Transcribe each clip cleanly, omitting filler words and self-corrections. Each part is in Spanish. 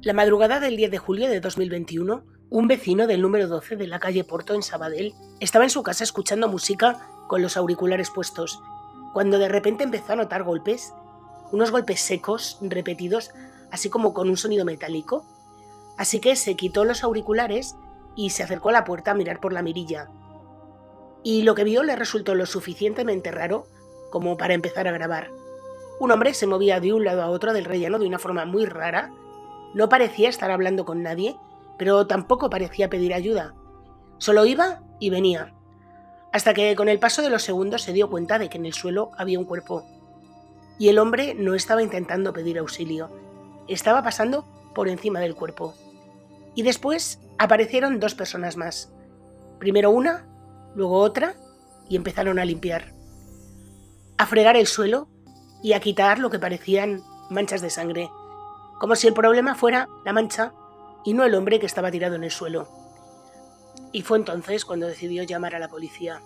La madrugada del 10 de julio de 2021, un vecino del número 12 de la calle Porto en Sabadell estaba en su casa escuchando música con los auriculares puestos, cuando de repente empezó a notar golpes, unos golpes secos, repetidos, así como con un sonido metálico. Así que se quitó los auriculares y se acercó a la puerta a mirar por la mirilla. Y lo que vio le resultó lo suficientemente raro como para empezar a grabar. Un hombre se movía de un lado a otro del rellano de una forma muy rara. No parecía estar hablando con nadie, pero tampoco parecía pedir ayuda. Solo iba y venía, hasta que con el paso de los segundos se dio cuenta de que en el suelo había un cuerpo. Y el hombre no estaba intentando pedir auxilio, estaba pasando por encima del cuerpo. Y después aparecieron dos personas más. Primero una, luego otra, y empezaron a limpiar, a fregar el suelo y a quitar lo que parecían manchas de sangre, como si el problema fuera la mancha y no el hombre que estaba tirado en el suelo. Y fue entonces cuando decidió llamar a la policía.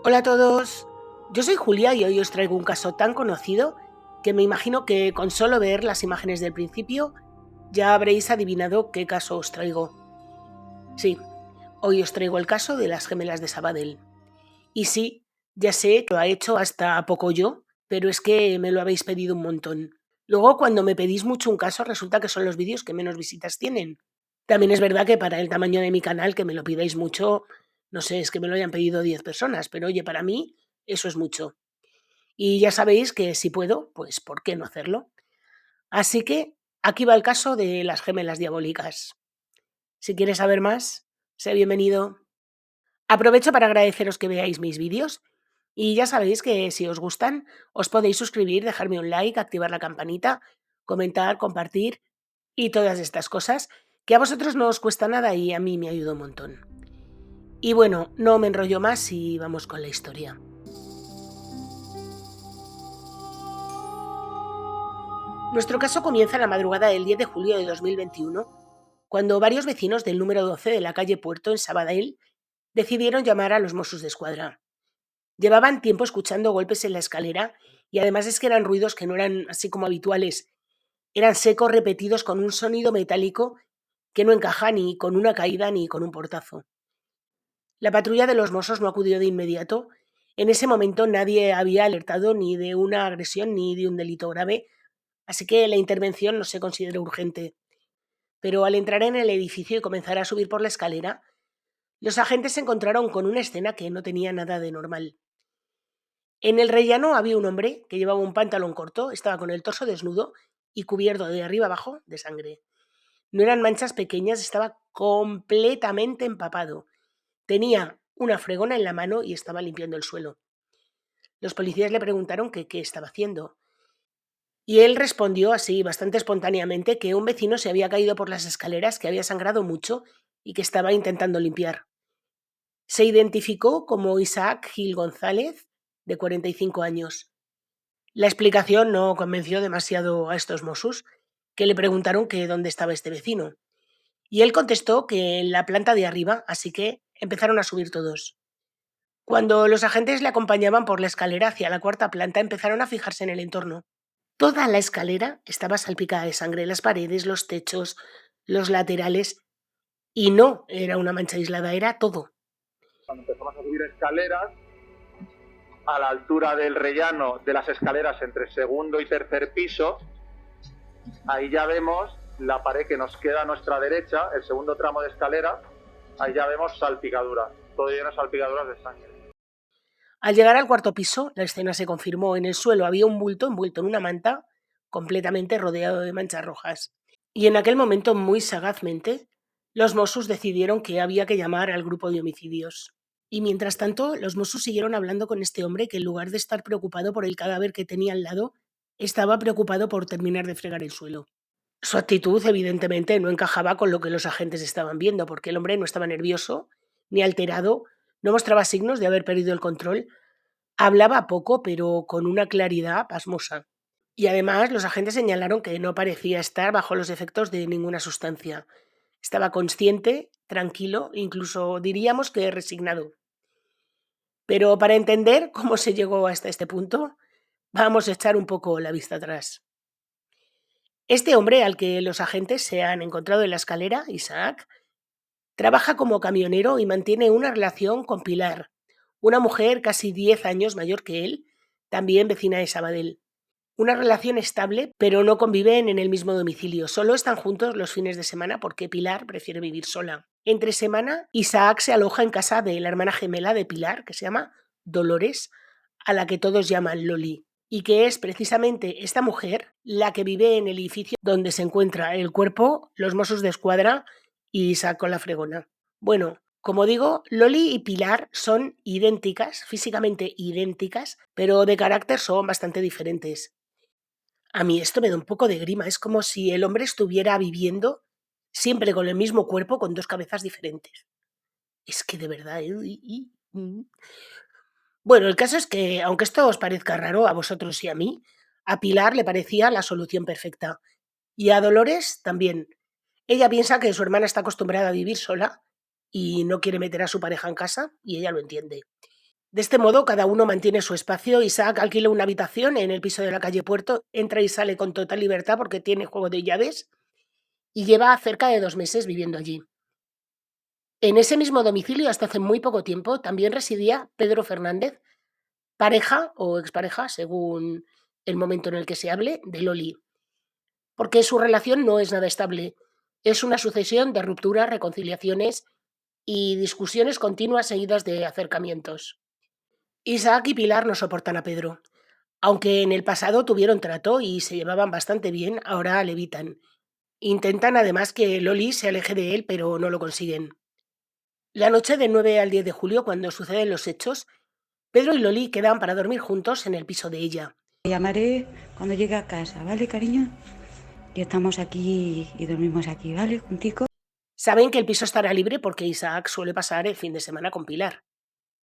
Hola a todos, yo soy Julia y hoy os traigo un caso tan conocido que me imagino que con solo ver las imágenes del principio ya habréis adivinado qué caso os traigo. Sí, hoy os traigo el caso de las gemelas de Sabadell. Y sí, ya sé que lo ha hecho hasta poco yo, pero es que me lo habéis pedido un montón. Luego, cuando me pedís mucho un caso, resulta que son los vídeos que menos visitas tienen. También es verdad que para el tamaño de mi canal, que me lo pidáis mucho, no sé, es que me lo hayan pedido 10 personas, pero oye, para mí eso es mucho. Y ya sabéis que si puedo, pues ¿por qué no hacerlo? Así que aquí va el caso de las gemelas diabólicas. Si quieres saber más, sé bienvenido. Aprovecho para agradeceros que veáis mis vídeos y ya sabéis que si os gustan os podéis suscribir, dejarme un like, activar la campanita, comentar, compartir y todas estas cosas que a vosotros no os cuesta nada y a mí me ayuda un montón. Y bueno, no me enrollo más y vamos con la historia. Nuestro caso comienza la madrugada del 10 de julio de 2021, cuando varios vecinos del número 12 de la calle Puerto en Sabadell decidieron llamar a los Mossos d'Esquadra. Llevaban tiempo escuchando golpes en la escalera y además es que eran ruidos que no eran así como habituales, eran secos, repetidos, con un sonido metálico que no encaja ni con una caída ni con un portazo. La patrulla de los Mossos no acudió de inmediato. En ese momento nadie había alertado ni de una agresión ni de un delito grave, así que la intervención no se consideró urgente. Pero al entrar en el edificio y comenzar a subir por la escalera, los agentes se encontraron con una escena que no tenía nada de normal. En el rellano había un hombre que llevaba un pantalón corto, estaba con el torso desnudo y cubierto de arriba abajo de sangre. No eran manchas pequeñas, estaba completamente empapado. Tenía una fregona en la mano y estaba limpiando el suelo. Los policías le preguntaron que qué estaba haciendo. Y él respondió así, bastante espontáneamente, que un vecino se había caído por las escaleras, que había sangrado mucho y que estaba intentando limpiar. Se identificó como Isaac Gil González, de 45 años. La explicación no convenció demasiado a estos Mossos, que le preguntaron que dónde estaba este vecino. Y él contestó que en la planta de arriba, así que empezaron a subir todos. Cuando los agentes le acompañaban por la escalera hacia la cuarta planta, empezaron a fijarse en el entorno. Toda la escalera estaba salpicada de sangre, las paredes, los techos, los laterales, y no era una mancha aislada, era todo. Cuando empezamos a subir escaleras, a la altura del rellano de las escaleras entre segundo y tercer piso, ahí ya vemos la pared que nos queda a nuestra derecha, el segundo tramo de escalera, ahí ya vemos salpicaduras, todo lleno de salpicaduras de sangre. Al llegar al cuarto piso, la escena se confirmó. En el suelo había un bulto envuelto en una manta, completamente rodeado de manchas rojas. Y en aquel momento, muy sagazmente, los Mossos decidieron que había que llamar al grupo de homicidios. Y mientras tanto, los Mossos siguieron hablando con este hombre que en lugar de estar preocupado por el cadáver que tenía al lado, estaba preocupado por terminar de fregar el suelo. Su actitud, evidentemente, no encajaba con lo que los agentes estaban viendo, porque el hombre no estaba nervioso ni alterado, no mostraba signos de haber perdido el control, hablaba poco, pero con una claridad pasmosa. Y además, los agentes señalaron que no parecía estar bajo los efectos de ninguna sustancia. Estaba consciente tranquilo, incluso diríamos que resignado. Pero para entender cómo se llegó hasta este punto, vamos a echar un poco la vista atrás. Este hombre al que los agentes se han encontrado en la escalera, Isaac, trabaja como camionero y mantiene una relación con Pilar, una mujer casi 10 años mayor que él, también vecina de Sabadell. Una relación estable, pero no conviven en el mismo domicilio. Solo están juntos los fines de semana porque Pilar prefiere vivir sola. Entre semana, Isaac se aloja en casa de la hermana gemela de Pilar, que se llama Dolores, a la que todos llaman Loli, y que es precisamente esta mujer la que vive en el edificio donde se encuentra el cuerpo, los Mossos de Escuadra y Isaac con la fregona. Bueno, como digo, Loli y Pilar son idénticas, físicamente idénticas, pero de carácter son bastante diferentes. A mí esto me da un poco de grima, es como si el hombre estuviera viviendo siempre con el mismo cuerpo con dos cabezas diferentes. Es que de verdad. Bueno, el caso es que, aunque esto os parezca raro a vosotros y a mí, a Pilar le parecía la solución perfecta. Y a Dolores también. Ella piensa que su hermana está acostumbrada a vivir sola y no quiere meter a su pareja en casa, y ella lo entiende. De este modo, cada uno mantiene su espacio. Isaac alquila una habitación en el piso de la calle Puerto, entra y sale con total libertad porque tiene juego de llaves y lleva cerca de 2 meses viviendo allí. En ese mismo domicilio, hasta hace muy poco tiempo, también residía Pedro Fernández, pareja o expareja, según el momento en el que se hable, de Loli. Porque su relación no es nada estable. Es una sucesión de rupturas, reconciliaciones y discusiones continuas seguidas de acercamientos. Isaac y Pilar no soportan a Pedro. Aunque en el pasado tuvieron trato y se llevaban bastante bien, ahora le evitan. Intentan además que Loli se aleje de él, pero no lo consiguen. La noche del 9 al 10 de julio, cuando suceden los hechos, Pedro y Loli quedan para dormir juntos en el piso de ella. Te llamaré cuando llegue a casa, ¿vale, cariño? Y estamos aquí y dormimos aquí, ¿vale? Juntico. Saben que el piso estará libre porque Isaac suele pasar el fin de semana con Pilar.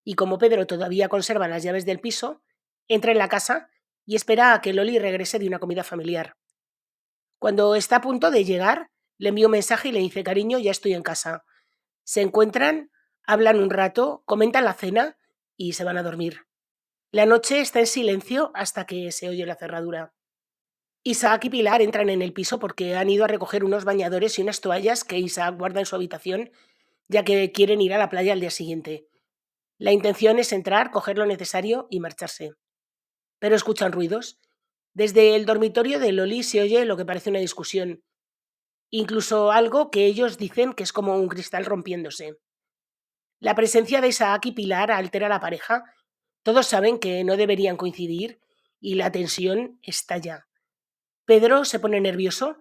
Y como Pedro todavía conserva las llaves del piso, entra en la casa y espera a que Loli regrese de una comida familiar. Cuando está a punto de llegar, le envía un mensaje y le dice: cariño, ya estoy en casa. Se encuentran, hablan un rato, comentan la cena y se van a dormir. La noche está en silencio hasta que se oye la cerradura. Isaac y Pilar entran en el piso porque han ido a recoger unos bañadores y unas toallas que Isaac guarda en su habitación, ya que quieren ir a la playa al día siguiente. La intención es entrar, coger lo necesario y marcharse. Pero escuchan ruidos. Desde el dormitorio de Loli se oye lo que parece una discusión, incluso algo que ellos dicen que es como un cristal rompiéndose. La presencia de Isaac y Pilar altera a la pareja. Todos saben que no deberían coincidir y la tensión estalla. Pedro se pone nervioso,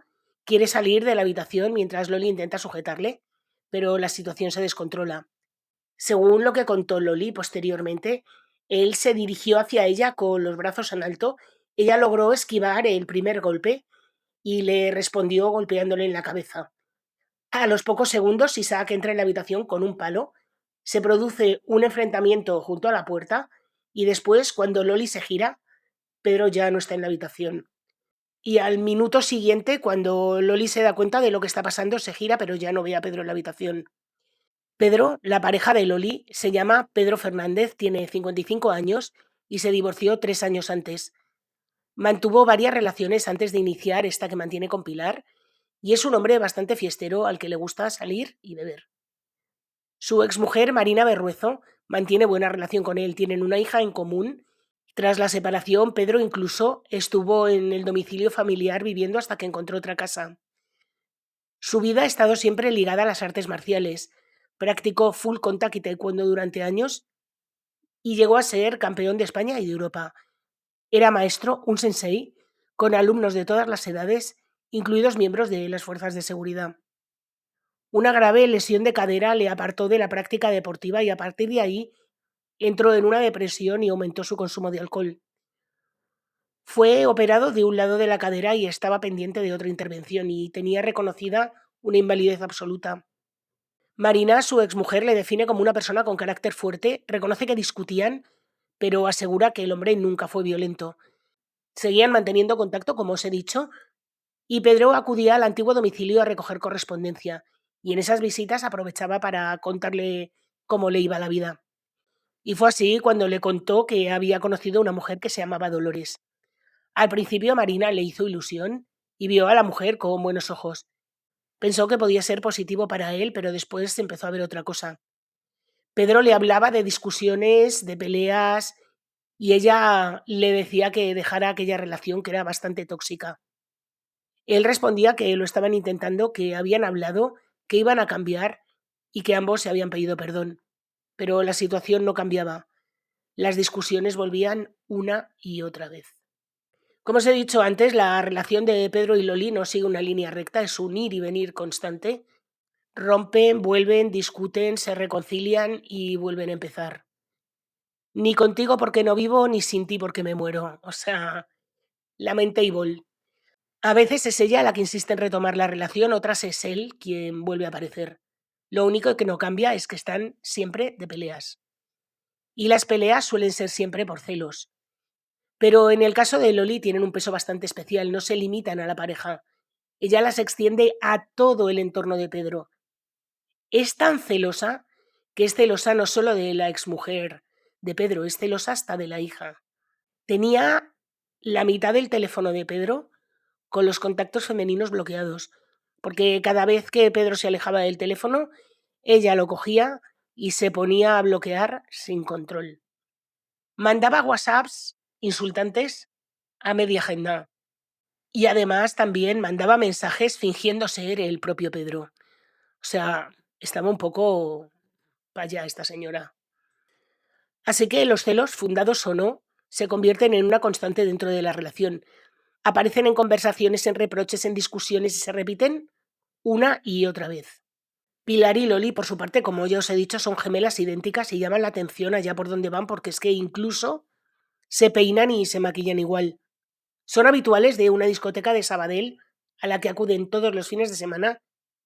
quiere salir de la habitación mientras Loli intenta sujetarle, pero la situación se descontrola. Según lo que contó Loli posteriormente, él se dirigió hacia ella con los brazos en alto. Ella logró esquivar el primer golpe y le respondió golpeándole en la cabeza. A los pocos segundos, Isaac entra en la habitación con un palo. Se produce un enfrentamiento junto a la puerta y después, cuando Loli se gira, Pedro ya no está en la habitación. Y al minuto siguiente, cuando Loli se da cuenta de lo que está pasando, se gira, pero ya no ve a Pedro en la habitación. Pedro, la pareja de Loli, se llama Pedro Fernández, tiene 55 años y se divorció 3 años antes. Mantuvo varias relaciones antes de iniciar esta que mantiene con Pilar y es un hombre bastante fiestero al que le gusta salir y beber. Su exmujer, Marina Berruezo, mantiene buena relación con él, tienen una hija en común. Tras la separación, Pedro incluso estuvo en el domicilio familiar viviendo hasta que encontró otra casa. Su vida ha estado siempre ligada a las artes marciales. Practicó full contact y taekwondo durante años y llegó a ser campeón de España y de Europa. Era maestro, un sensei, con alumnos de todas las edades, incluidos miembros de las fuerzas de seguridad. Una grave lesión de cadera le apartó de la práctica deportiva y a partir de ahí entró en una depresión y aumentó su consumo de alcohol. Fue operado de un lado de la cadera y estaba pendiente de otra intervención y tenía reconocida una invalidez absoluta. Marina, su exmujer, le define como una persona con carácter fuerte, reconoce que discutían, pero asegura que el hombre nunca fue violento. Seguían manteniendo contacto, como os he dicho, y Pedro acudía al antiguo domicilio a recoger correspondencia. y en esas visitas aprovechaba para contarle cómo le iba la vida. Y fue así cuando le contó que había conocido a una mujer que se llamaba Dolores. Al principio Marina le hizo ilusión y vio a la mujer con buenos ojos. Pensó que podía ser positivo para él, pero después empezó a ver otra cosa. Pedro le hablaba de discusiones, de peleas, y ella le decía que dejara aquella relación que era bastante tóxica. Él respondía que lo estaban intentando, que habían hablado, que iban a cambiar y que ambos se habían pedido perdón. Pero la situación no cambiaba. Las discusiones volvían una y otra vez. Como os he dicho antes, la relación de Pedro y Loli no sigue una línea recta, es un ir y venir constante. Rompen, vuelven, discuten, se reconcilian y vuelven a empezar. Ni contigo porque no vivo, ni sin ti porque me muero. O sea, lamentable. A veces es ella la que insiste en retomar la relación, otras es él quien vuelve a aparecer. Lo único que no cambia es que están siempre de peleas. Y las peleas suelen ser siempre por celos. Pero en el caso de Loli tienen un peso bastante especial, no se limitan a la pareja. Ella las extiende a todo el entorno de Pedro. Es tan celosa que es celosa no solo de la exmujer de Pedro, es celosa hasta de la hija. Tenía la mitad del teléfono de Pedro con los contactos femeninos bloqueados, porque cada vez que Pedro se alejaba del teléfono, ella lo cogía y se ponía a bloquear sin control. Mandaba WhatsApps insultantes a media agenda y además también mandaba mensajes fingiendo ser el propio Pedro. O sea, estaba un poco para allá esta señora. Así que los celos, fundados o no, se convierten en una constante dentro de la relación. Aparecen en conversaciones, en reproches, en discusiones y se repiten una y otra vez. Pilar y Loli, por su parte, como ya os he dicho, son gemelas idénticas y llaman la atención allá por donde van porque es que incluso se peinan y se maquillan igual. Son habituales de una discoteca de Sabadell a la que acuden todos los fines de semana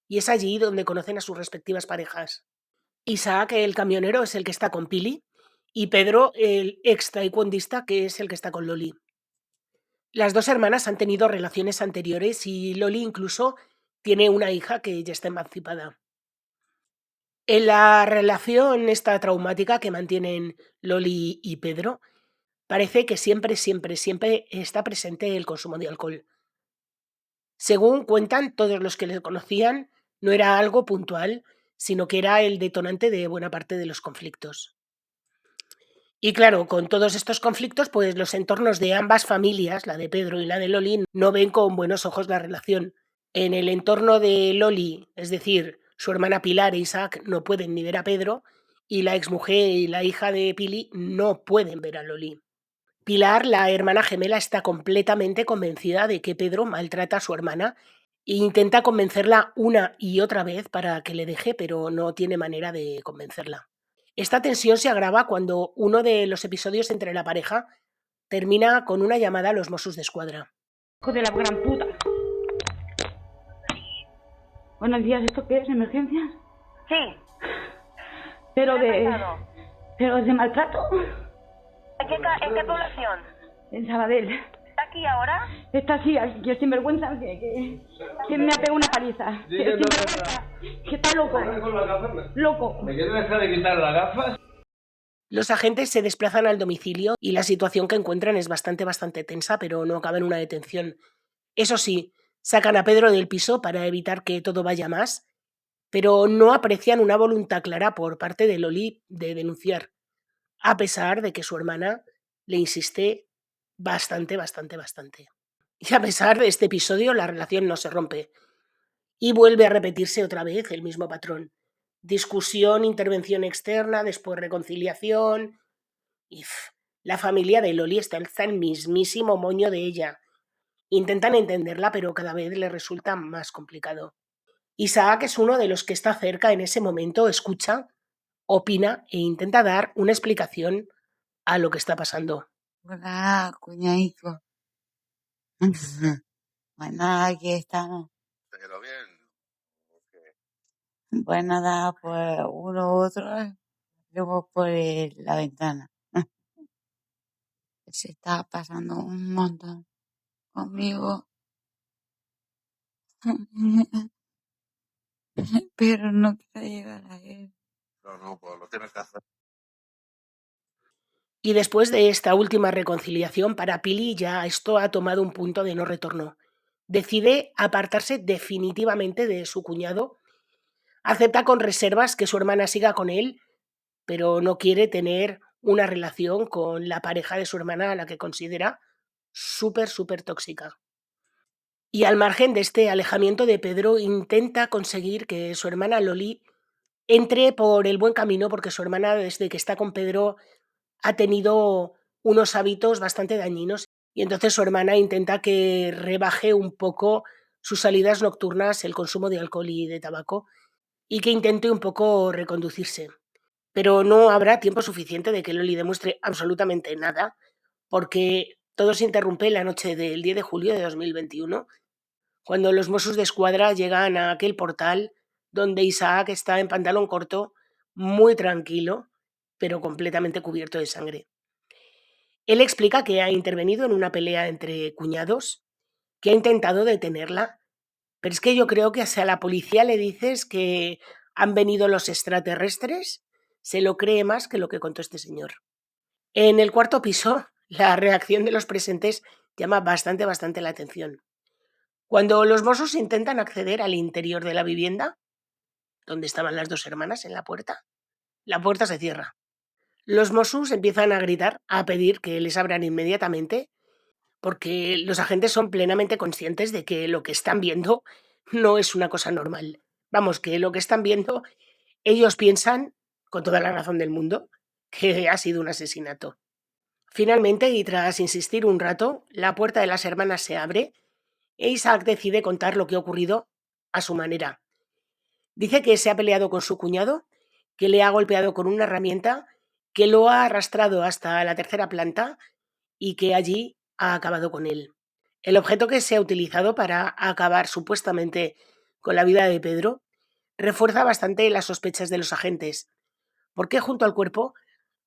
y es allí donde conocen a sus respectivas parejas. Isaac, el camionero, es el que está con Pili y Pedro, el ex taekwondista, que es el que está con Loli. Las dos hermanas han tenido relaciones anteriores y Loli incluso tiene una hija que ya está emancipada. En la relación esta traumática que mantienen Loli y Pedro, parece que siempre, siempre, siempre está presente el consumo de alcohol. Según cuentan todos los que le conocían, no era algo puntual, sino que era el detonante de buena parte de los conflictos. Y claro, con todos estos conflictos, pues los entornos de ambas familias, la de Pedro y la de Loli, no ven con buenos ojos la relación. En el entorno de Loli, es decir, su hermana Pilar e Isaac no pueden ni ver a Pedro, y la exmujer y la hija de Pili no pueden ver a Loli. Pilar, la hermana gemela, está completamente convencida de que Pedro maltrata a su hermana e intenta convencerla una y otra vez para que le deje, pero no tiene manera de convencerla. Esta tensión se agrava cuando uno de los episodios entre la pareja termina con una llamada a los Mossos d'Esquadra. Hijo de la gran puta. Buenos días, ¿esto qué es? ¿Emergencias? Sí. Pero ¿Qué ha de... pasado? ¿Pero de maltrato? ¿En qué población? En Sabadell. ¿Está aquí ahora? Está así, que es sinvergüenza, que me ha pegado una paliza. Que es sinvergüenza, que está loco. Loco. ¿Me quieres dejar de quitar las gafas? Los agentes se desplazan al domicilio y la situación que encuentran es bastante tensa, pero no acaba en una detención. Eso sí, sacan a Pedro del piso para evitar que todo vaya más, pero no aprecian una voluntad clara por parte de Loli de denunciar, a pesar de que su hermana le insiste bastante. Y a pesar de este episodio, la relación no se rompe y vuelve a repetirse otra vez el mismo patrón. Discusión, intervención externa, después reconciliación. Y la familia de Loli está el mismísimo moño de ella. Intentan entenderla, pero cada vez le resulta más complicado. Isaac es uno de los que está cerca en ese momento, escucha, opina e intenta dar una explicación a lo que está pasando. Hola, cuñadico. Bueno, aquí estamos. Pero bien. Pues nada, pues uno u otro, luego por la ventana. Se está pasando un montón conmigo. pero no quiero llegar a él. No, pues lo tienes que hacer. Y después de esta última reconciliación, para Pili ya esto ha tomado un punto de no retorno. Decide apartarse definitivamente de su cuñado, acepta con reservas que su hermana siga con él, pero no quiere tener una relación con la pareja de su hermana a la que considera súper tóxica. Y al margen de este alejamiento de Pedro, intenta conseguir que su hermana Loli entre por el buen camino, porque su hermana, desde que está con Pedro, ha tenido unos hábitos bastante dañinos y entonces su hermana intenta que rebaje un poco sus salidas nocturnas, el consumo de alcohol y de tabaco, y que intente un poco reconducirse. Pero no habrá tiempo suficiente de que Loli demuestre absolutamente nada, porque todo se interrumpe la noche del 10 de julio de 2021, cuando los Mossos d'Esquadra llegan a aquel portal donde Isaac está en pantalón corto, muy tranquilo, pero completamente cubierto de sangre. Él explica que ha intervenido en una pelea entre cuñados, que ha intentado detenerla, pero es que yo creo que si a la policía le dices que han venido los extraterrestres, se lo cree más que lo que contó este señor. En el cuarto piso, la reacción de los presentes llama bastante la atención. Cuando los Mossos intentan acceder al interior de la vivienda, donde estaban las dos hermanas en la puerta se cierra. Los Mossos empiezan a gritar, a pedir que les abran inmediatamente, porque los agentes son plenamente conscientes de que lo que están viendo no es una cosa normal. Vamos, que lo que están viendo, ellos piensan, con toda la razón del mundo, que ha sido un asesinato. Finalmente, y tras insistir un rato, la puerta de las hermanas se abre e Isaac decide contar lo que ha ocurrido a su manera. Dice que se ha peleado con su cuñado, que le ha golpeado con una herramienta, que lo ha arrastrado hasta la tercera planta y que allí ha acabado con él. El objeto que se ha utilizado para acabar supuestamente con la vida de Pedro refuerza bastante las sospechas de los agentes, porque junto al cuerpo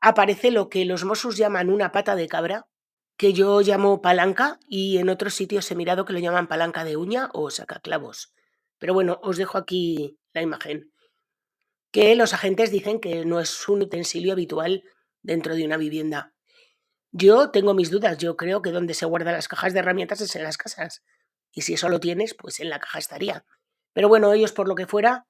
aparece lo que los Mossos llaman una pata de cabra, que yo llamo palanca y en otros sitios he mirado que lo llaman palanca de uña o sacaclavos. Pero bueno, os dejo aquí la imagen, que los agentes dicen que no es un utensilio habitual dentro de una vivienda. Yo tengo mis dudas, yo creo que donde se guardan las cajas de herramientas es en las casas. Y si eso lo tienes, pues en la caja estaría. Pero bueno, ellos por lo que fuera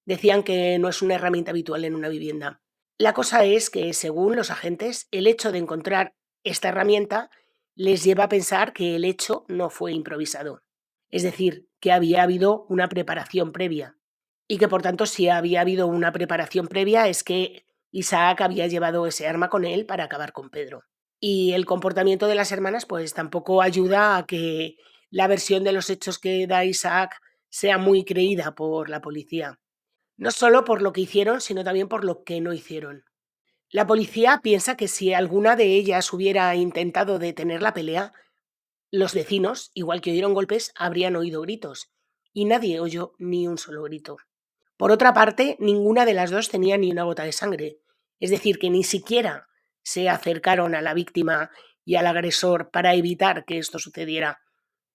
decían que no es una herramienta habitual en una vivienda. La cosa es que, según los agentes, el hecho de encontrar esta herramienta les lleva a pensar que el hecho no fue improvisado. Es decir, que había habido una preparación previa. Y que por tanto, si había habido una preparación previa, es que Isaac había llevado ese arma con él para acabar con Pedro. Y el comportamiento de las hermanas pues tampoco ayuda a que la versión de los hechos que da Isaac sea muy creída por la policía. No solo por lo que hicieron, sino también por lo que no hicieron. La policía piensa que si alguna de ellas hubiera intentado detener la pelea, los vecinos, igual que oyeron golpes, habrían oído gritos, y nadie oyó ni un solo grito. Por otra parte, ninguna de las dos tenía ni una gota de sangre, es decir, que ni siquiera se acercaron a la víctima y al agresor para evitar que esto sucediera.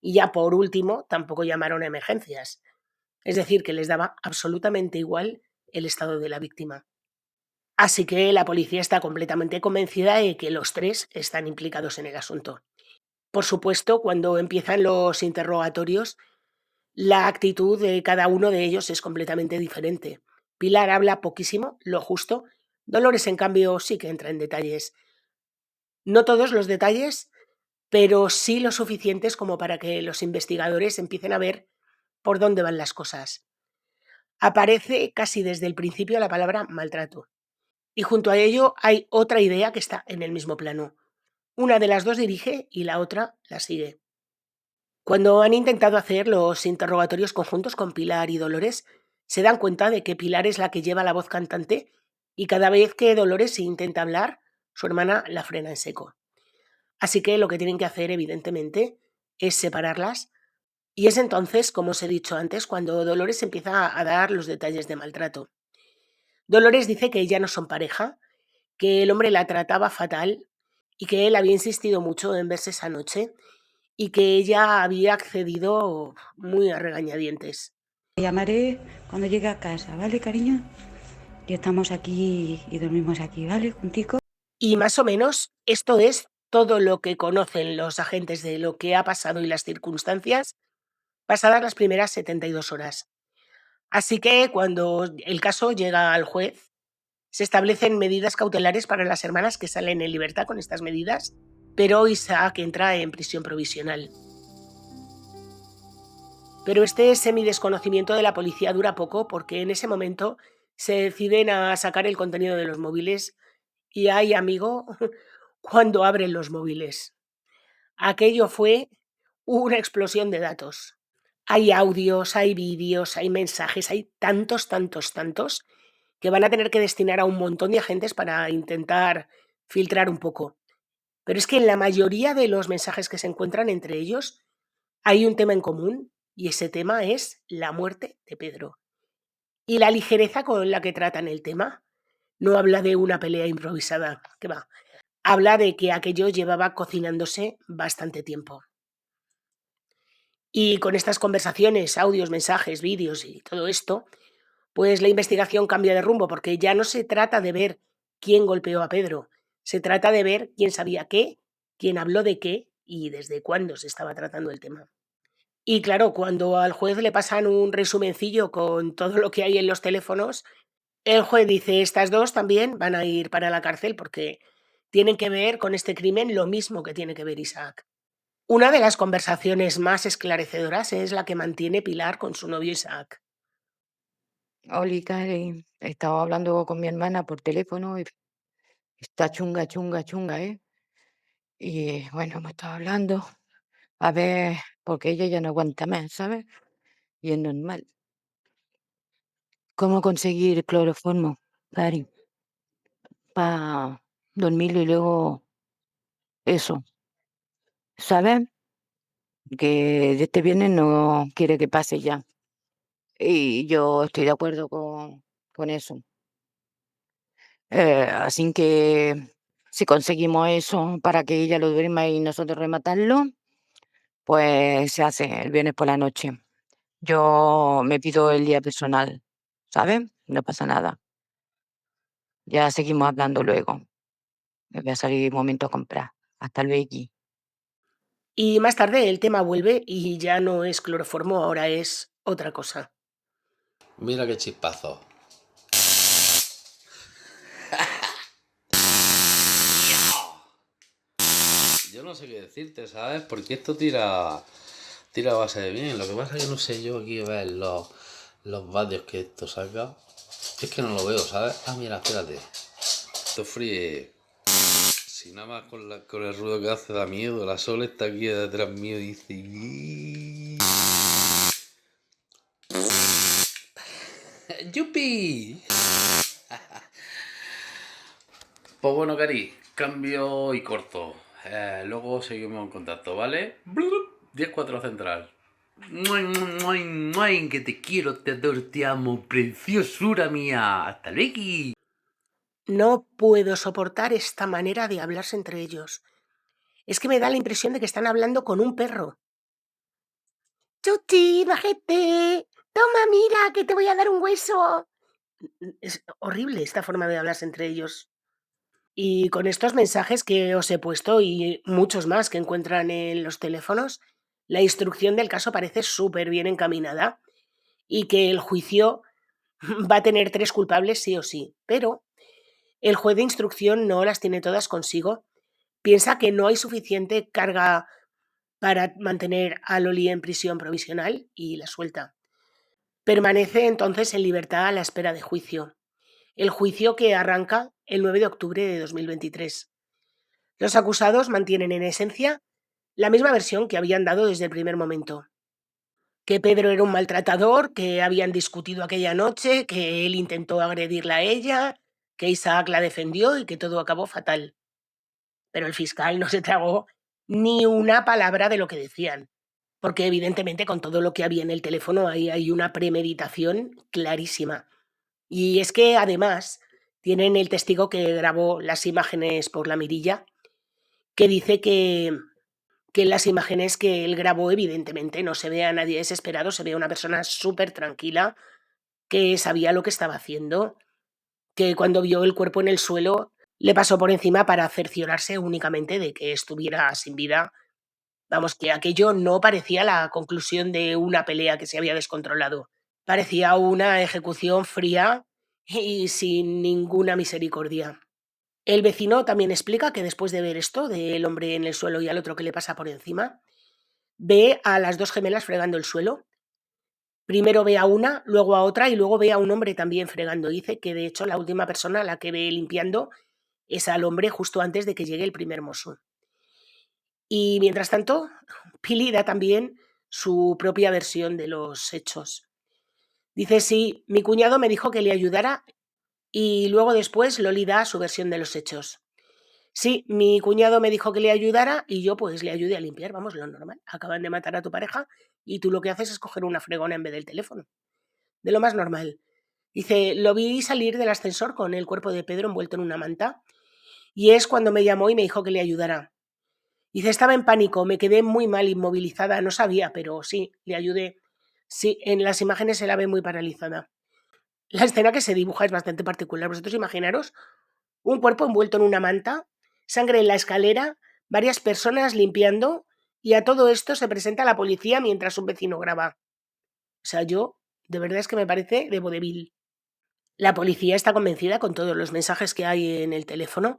Y ya por último, tampoco llamaron a emergencias, es decir, que les daba absolutamente igual el estado de la víctima. Así que la policía está completamente convencida de que los tres están implicados en el asunto. Por supuesto, cuando empiezan los interrogatorios, la actitud de cada uno de ellos es completamente diferente. Pilar habla poquísimo, lo justo. Dolores, en cambio, sí que entra en detalles. No todos los detalles, pero sí lo suficientes como para que los investigadores empiecen a ver por dónde van las cosas. Aparece casi desde el principio la palabra maltrato. Y junto a ello hay otra idea que está en el mismo plano. Una de las dos dirige y la otra la sigue. Cuando han intentado hacer los interrogatorios conjuntos con Pilar y Dolores, se dan cuenta de que Pilar es la que lleva la voz cantante y cada vez que Dolores intenta hablar, su hermana la frena en seco. Así que lo que tienen que hacer, evidentemente, es separarlas. Y es entonces, como os he dicho antes, cuando Dolores empieza a dar los detalles de maltrato. Dolores dice que ya no son pareja, que el hombre la trataba fatal y que él había insistido mucho en verse esa noche y que ella había accedido muy a regañadientes. Te llamaré cuando llegue a casa, ¿vale, cariño? Y estamos aquí y dormimos aquí, ¿vale? Juntico. Y más o menos esto es todo lo que conocen los agentes de lo que ha pasado y las circunstancias pasadas las primeras 72 horas. Así que cuando el caso llega al juez, se establecen medidas cautelares para las hermanas que salen en libertad con estas medidas, pero Isaac entra en prisión provisional. Pero este semidesconocimiento de la policía dura poco porque en ese momento se deciden a sacar el contenido de los móviles y ay, amigo, cuando abren los móviles. Aquello fue una explosión de datos. Hay audios, hay vídeos, hay mensajes, hay tantos, que van a tener que destinar a un montón de agentes para intentar filtrar un poco. Pero es que en la mayoría de los mensajes que se encuentran entre ellos hay un tema en común y ese tema es la muerte de Pedro. Y la ligereza con la que tratan el tema no habla de una pelea improvisada, que va. Habla de que aquello llevaba cocinándose bastante tiempo. Y con estas conversaciones, audios, mensajes, vídeos y todo esto, pues la investigación cambia de rumbo, porque ya no se trata de ver quién golpeó a Pedro, se trata de ver quién sabía qué, quién habló de qué y desde cuándo se estaba tratando el tema. Y claro, cuando al juez le pasan un resumencillo con todo lo que hay en los teléfonos, el juez dice, estas dos también van a ir para la cárcel porque tienen que ver con este crimen lo mismo que tiene que ver Isaac. Una de las conversaciones más esclarecedoras es la que mantiene Pilar con su novio Isaac. Oli, Karen, estaba hablando con mi hermana por teléfono y está chunga, ¿eh? Y bueno, me estaba hablando, a ver, porque ella ya no aguanta más, ¿sabes? Y es normal. ¿Cómo conseguir cloroformo, Karen? Para dormirlo y luego eso, ¿sabes? Que este viernes no quiere que pase ya. Y yo estoy de acuerdo con eso. Así que si conseguimos eso para que ella lo duerma y nosotros rematarlo, pues se hace el viernes por la noche. Yo me pido el día personal, ¿sabes? No pasa nada. Ya seguimos hablando luego. Me voy a salir un momento a comprar. Hasta luego. Y más tarde el tema vuelve y ya no es cloroformo, ahora es otra cosa. Mira qué chispazo. Yo no sé qué decirte, ¿sabes? Porque esto tira a base de bien. Lo que pasa es que no sé yo aquí ver los vatios que esto saca. Es que no lo veo, ¿sabes? Ah, mira, espérate. Esto fríe. Si nada más con el ruido que hace da miedo. La Sol está aquí detrás mío y dice... ¡Yupi! Pues bueno, Cari, cambio y corto. Luego seguimos en contacto, ¿vale? 10-4 central. Que te quiero, te adoro, te amo, preciosura mía. Hasta luego. No puedo soportar esta manera de hablarse entre ellos. Es que me da la impresión de que están hablando con un perro. ¡Chuchi, majete! ¡Toma, mira, que te voy a dar un hueso! Es horrible esta forma de hablarse entre ellos. Y con estos mensajes que os he puesto y muchos más que encuentran en los teléfonos, la instrucción del caso parece súper bien encaminada y que el juicio va a tener 3 culpables sí o sí. Pero el juez de instrucción no las tiene todas consigo. Piensa que no hay suficiente carga para mantener a Loli en prisión provisional y la suelta. Permanece entonces en libertad a la espera de juicio. El juicio que arranca el 9 de octubre de 2023. Los acusados mantienen en esencia la misma versión que habían dado desde el primer momento. Que Pedro era un maltratador, que habían discutido aquella noche, que él intentó agredirla a ella, que Isaac la defendió y que todo acabó fatal. Pero el fiscal no se tragó ni una palabra de lo que decían, porque evidentemente con todo lo que había en el teléfono ahí hay una premeditación clarísima. Y es que además tienen el testigo que grabó las imágenes por la mirilla, que dice que que en las imágenes que él grabó evidentemente no se ve a nadie desesperado, se ve a una persona súper tranquila que sabía lo que estaba haciendo, que cuando vio el cuerpo en el suelo le pasó por encima para cerciorarse únicamente de que estuviera sin vida. Vamos, que aquello no parecía la conclusión de una pelea que se había descontrolado. Parecía una ejecución fría y sin ninguna misericordia. El vecino también explica que después de ver esto, del hombre en el suelo y al otro que le pasa por encima, ve a las dos gemelas fregando el suelo. Primero ve a una, luego a otra y luego ve a un hombre también fregando. Dice que de hecho la última persona a la que ve limpiando es al hombre justo antes de que llegue el primer mozo. Y mientras tanto, Pili da también su propia versión de los hechos. Dice, sí, mi cuñado me dijo que le ayudara y luego después Loli da su versión de los hechos. Sí, mi cuñado me dijo que le ayudara y yo pues le ayudé a limpiar, vamos, lo normal. Acaban de matar a tu pareja y tú lo que haces es coger una fregona en vez del teléfono. De lo más normal. Dice, lo vi salir del ascensor con el cuerpo de Pedro envuelto en una manta y es cuando me llamó y me dijo que le ayudara. Dice, estaba en pánico, me quedé muy mal, inmovilizada, no sabía, pero sí, le ayudé. Sí, en las imágenes se la ve muy paralizada. La escena que se dibuja es bastante particular. Vosotros imaginaros un cuerpo envuelto en una manta, sangre en la escalera, varias personas limpiando y a todo esto se presenta la policía mientras un vecino graba. O sea, yo, de verdad es que me parece de vodevil. La policía está convencida con todos los mensajes que hay en el teléfono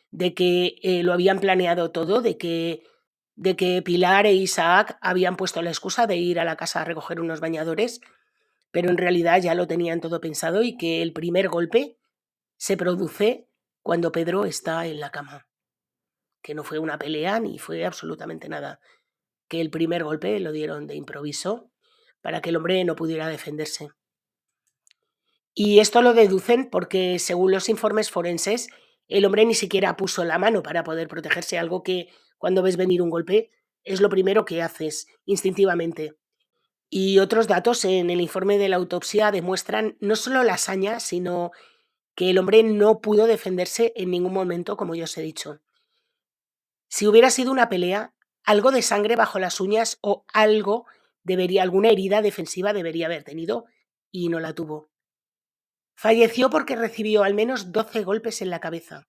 de que lo habían planeado todo, de que Pilar e Isaac habían puesto la excusa de ir a la casa a recoger unos bañadores, pero en realidad ya lo tenían todo pensado y que el primer golpe se produce cuando Pedro está en la cama. Que no fue una pelea ni fue absolutamente nada. Que el primer golpe lo dieron de improviso para que el hombre no pudiera defenderse. Y esto lo deducen porque, según los informes forenses, el hombre ni siquiera puso la mano para poder protegerse, algo que cuando ves venir un golpe es lo primero que haces instintivamente. Y otros datos en el informe de la autopsia demuestran no solo la hazaña, sino que el hombre no pudo defenderse en ningún momento, como ya os he dicho. Si hubiera sido una pelea, algo de sangre bajo las uñas o alguna herida defensiva debería haber tenido y no la tuvo. Falleció porque recibió al menos 12 golpes en la cabeza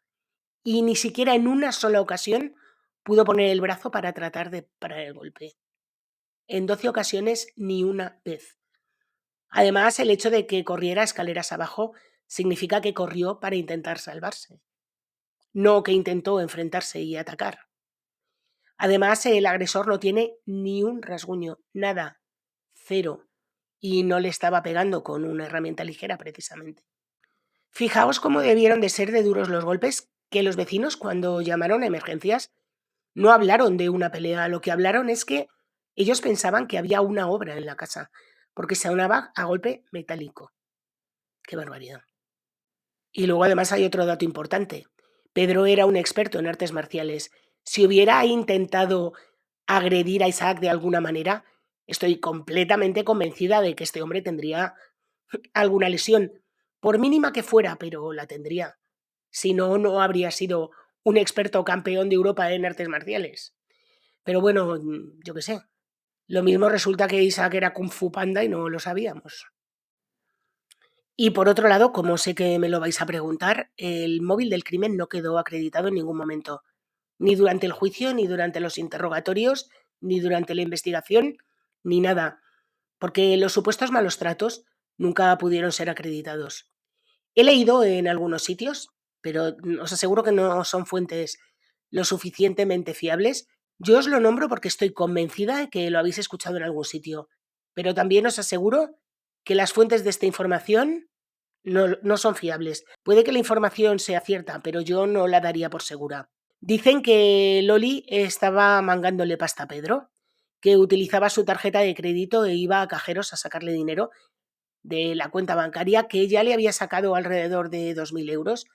y ni siquiera en una sola ocasión pudo poner el brazo para tratar de parar el golpe. En 12 ocasiones ni una vez. Además, el hecho de que corriera escaleras abajo significa que corrió para intentar salvarse, no que intentó enfrentarse y atacar. Además, el agresor no tiene ni un rasguño, nada, cero, y no le estaba pegando con una herramienta ligera precisamente. Fijaos cómo debieron de ser de duros los golpes, que los vecinos cuando llamaron a emergencias no hablaron de una pelea, lo que hablaron es que ellos pensaban que había una obra en la casa, porque sonaba a golpe metálico. ¡Qué barbaridad! Y luego además hay otro dato importante. Pedro era un experto en artes marciales. Si hubiera intentado agredir a Isaac de alguna manera, estoy completamente convencida de que este hombre tendría alguna lesión, por mínima que fuera, pero la tendría. Si no, no habría sido un experto campeón de Europa en artes marciales. Pero bueno, yo qué sé. Lo mismo resulta que Isaac era Kung Fu Panda y no lo sabíamos. Y por otro lado, como sé que me lo vais a preguntar, el móvil del crimen no quedó acreditado en ningún momento. Ni durante el juicio, ni durante los interrogatorios, ni durante la investigación, ni nada. Porque los supuestos malos tratos nunca pudieron ser acreditados. He leído en algunos sitios, pero os aseguro que no son fuentes lo suficientemente fiables. Yo os lo nombro porque estoy convencida de que lo habéis escuchado en algún sitio, pero también os aseguro que las fuentes de esta información no son fiables. Puede que la información sea cierta, pero yo no la daría por segura. Dicen que Loli estaba mangándole pasta a Pedro, que utilizaba su tarjeta de crédito e iba a cajeros a sacarle dinero de la cuenta bancaria, que ya le había sacado alrededor de 2.000 euros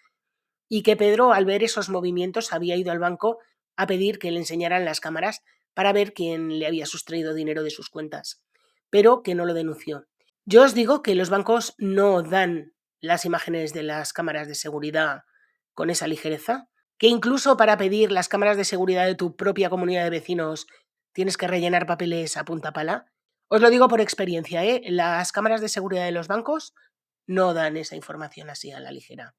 y que Pedro, al ver esos movimientos, había ido al banco a pedir que le enseñaran las cámaras para ver quién le había sustraído dinero de sus cuentas, pero que no lo denunció. Yo os digo que los bancos no dan las imágenes de las cámaras de seguridad con esa ligereza, que incluso para pedir las cámaras de seguridad de tu propia comunidad de vecinos tienes que rellenar papeles a punta pala. Os lo digo por experiencia, ¿eh? Las cámaras de seguridad de los bancos no dan esa información así a la ligera.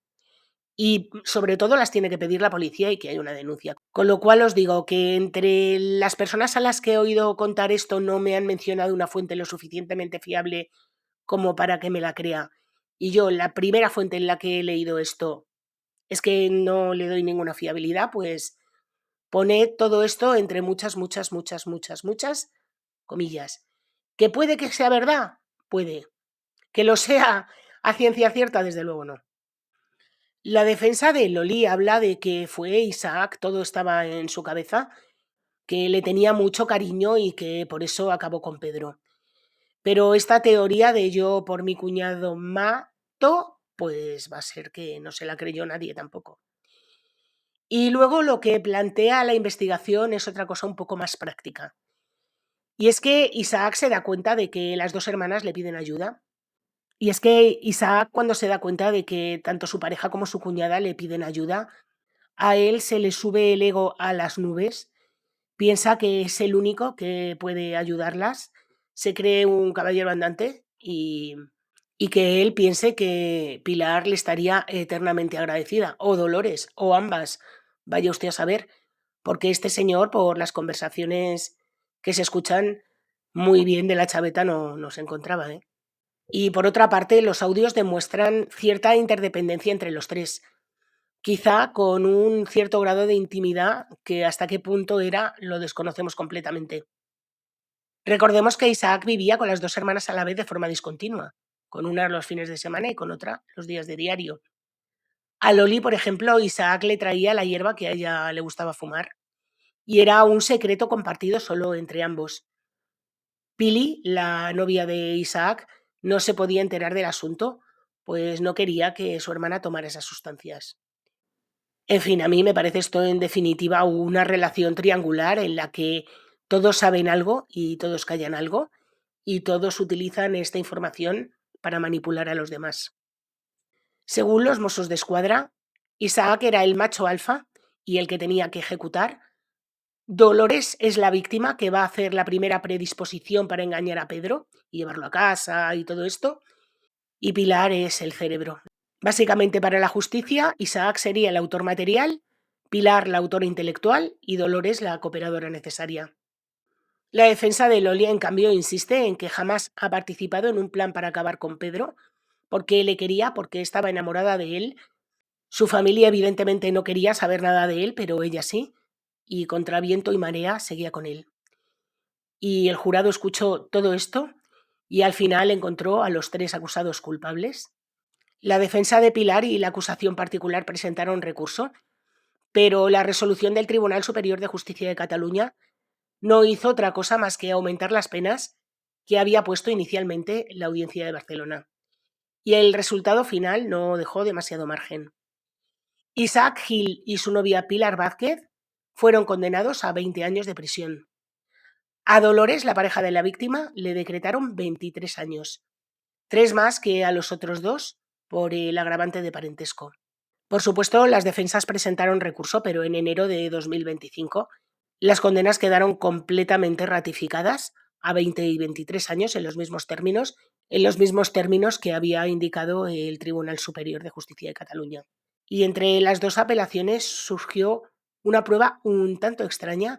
Y sobre todo las tiene que pedir la policía y que hay una denuncia. Con lo cual os digo que entre las personas a las que he oído contar esto no me han mencionado una fuente lo suficientemente fiable como para que me la crea. Y yo, la primera fuente en la que he leído esto es que no le doy ninguna fiabilidad, pues poned todo esto entre muchas comillas. ¿Que puede que sea verdad? Puede. ¿Que lo sea a ciencia cierta? Desde luego no. La defensa de Loli habla de que fue Isaac, todo estaba en su cabeza, que le tenía mucho cariño y que por eso acabó con Pedro. Pero esta teoría de yo por mi cuñado mato, pues va a ser que no se la creyó nadie tampoco. Y luego lo que plantea la investigación es otra cosa un poco más práctica. Y es que Isaac se da cuenta de que las dos hermanas le piden ayuda. Y es que Isaac, cuando se da cuenta de que tanto su pareja como su cuñada le piden ayuda, a él se le sube el ego a las nubes, piensa que es el único que puede ayudarlas, se cree un caballero andante y que él piense que Pilar le estaría eternamente agradecida, o Dolores, o ambas, vaya usted a saber, porque este señor, por las conversaciones que se escuchan muy bien de la chaveta, no se encontraba, ¿eh? Y por otra parte, los audios demuestran cierta interdependencia entre los tres, quizá con un cierto grado de intimidad que hasta qué punto era lo desconocemos completamente. Recordemos que Isaac vivía con las dos hermanas a la vez de forma discontinua, con una los fines de semana y con otra los días de diario. A Loli, por ejemplo, Isaac le traía la hierba que a ella le gustaba fumar, y era un secreto compartido solo entre ambos. Pili, la novia de Isaac, no se podía enterar del asunto, pues no quería que su hermana tomara esas sustancias. En fin, a mí me parece esto en definitiva una relación triangular en la que todos saben algo y todos callan algo y todos utilizan esta información para manipular a los demás. Según los Mossos de Escuadra, Isaac era el macho alfa y el que tenía que ejecutar. Dolores es la víctima que va a hacer la primera predisposición para engañar a Pedro y llevarlo a casa y todo esto. Y Pilar es el cerebro. Básicamente, para la justicia, Isaac sería el autor material, Pilar la autora intelectual y Dolores la cooperadora necesaria. La defensa de Lolia, en cambio, insiste en que jamás ha participado en un plan para acabar con Pedro, porque le quería, porque estaba enamorada de él. Su familia evidentemente no quería saber nada de él, pero ella sí, y contra viento y marea seguía con él. Y el jurado escuchó todo esto y al final encontró a los tres acusados culpables. La defensa de Pilar y la acusación particular presentaron recurso, pero la resolución del Tribunal Superior de Justicia de Cataluña no hizo otra cosa más que aumentar las penas que había puesto inicialmente la Audiencia de Barcelona. Y el resultado final no dejó demasiado margen. Isaac Gil y su novia Pilar Vázquez fueron condenados a 20 años de prisión. A Dolores, la pareja de la víctima, le decretaron 23 años, 3 más que a los otros dos por el agravante de parentesco. Por supuesto, las defensas presentaron recurso, pero en enero de 2025 las condenas quedaron completamente ratificadas a 20 y 23 años en los mismos términos que había indicado el Tribunal Superior de Justicia de Cataluña. Y entre las dos apelaciones surgió una prueba un tanto extraña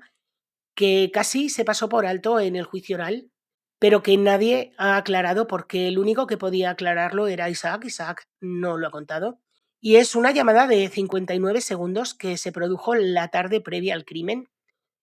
que casi se pasó por alto en el juicio oral, pero que nadie ha aclarado porque el único que podía aclararlo era Isaac. Isaac no lo ha contado. Y es una llamada de 59 segundos que se produjo la tarde previa al crimen,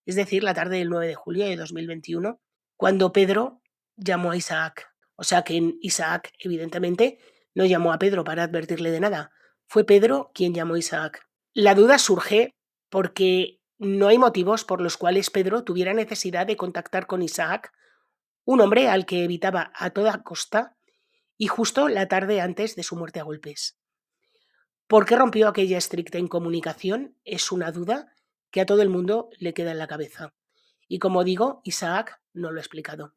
es decir, la tarde del 9 de julio de 2021, cuando Pedro llamó a Isaac. O sea que Isaac, evidentemente, no llamó a Pedro para advertirle de nada. Fue Pedro quien llamó a Isaac. La duda surge porque no hay motivos por los cuales Pedro tuviera necesidad de contactar con Isaac, un hombre al que evitaba a toda costa y justo la tarde antes de su muerte a golpes. ¿Por qué rompió aquella estricta incomunicación? Es una duda que a todo el mundo le queda en la cabeza. Y como digo, Isaac no lo ha explicado.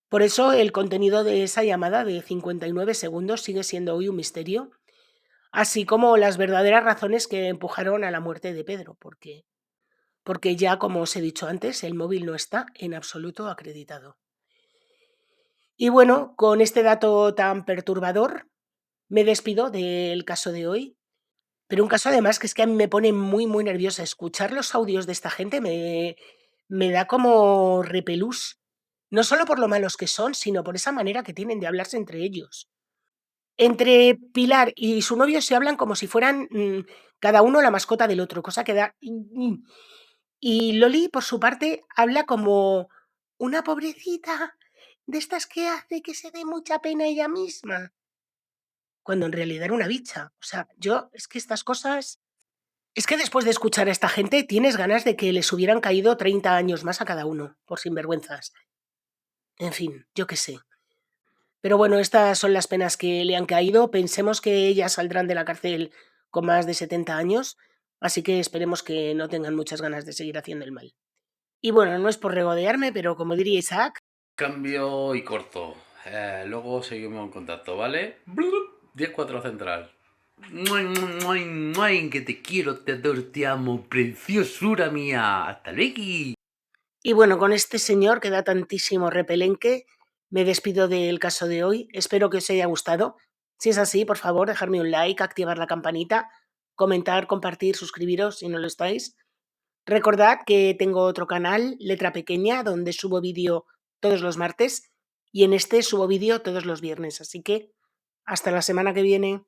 Por eso el contenido de esa llamada de 59 segundos sigue siendo hoy un misterio, así como las verdaderas razones que empujaron a la muerte de Pedro, porque ya, como os he dicho antes, el móvil no está en absoluto acreditado. Y bueno, con este dato tan perturbador, me despido del caso de hoy, pero un caso además que es que a mí me pone muy, muy nerviosa. Escuchar los audios de esta gente me da como repelús, no solo por lo malos que son, sino por esa manera que tienen de hablarse entre ellos. Entre Pilar y su novio se hablan como si fueran cada uno la mascota del otro, cosa que da... Y Loli, por su parte, habla como una pobrecita de estas que hace que se dé mucha pena ella misma, cuando en realidad era una bicha. O sea, yo, es que estas cosas... Es que después de escuchar a esta gente tienes ganas de que les hubieran caído 30 años más a cada uno, por sinvergüenzas. En fin, yo qué sé. Pero bueno, estas son las penas que le han caído. Pensemos que ellas saldrán de la cárcel con más de 70 años, así que esperemos que no tengan muchas ganas de seguir haciendo el mal. Y bueno, no es por regodearme, pero como diría Isaac... Cambio y corto. Luego seguimos en contacto, ¿vale? 10-4 central. Que te quiero, te adoro, te amo, preciosura mía. Hasta luego. Y bueno, con este señor que da tantísimo repelenque, me despido del caso de hoy. Espero que os haya gustado. Si es así, por favor, dejarme un like, activar la campanita, comentar, compartir, suscribiros si no lo estáis. Recordad que tengo otro canal, Letra Pequeña, donde subo vídeo todos los martes y en este subo vídeo todos los viernes. Así que hasta la semana que viene.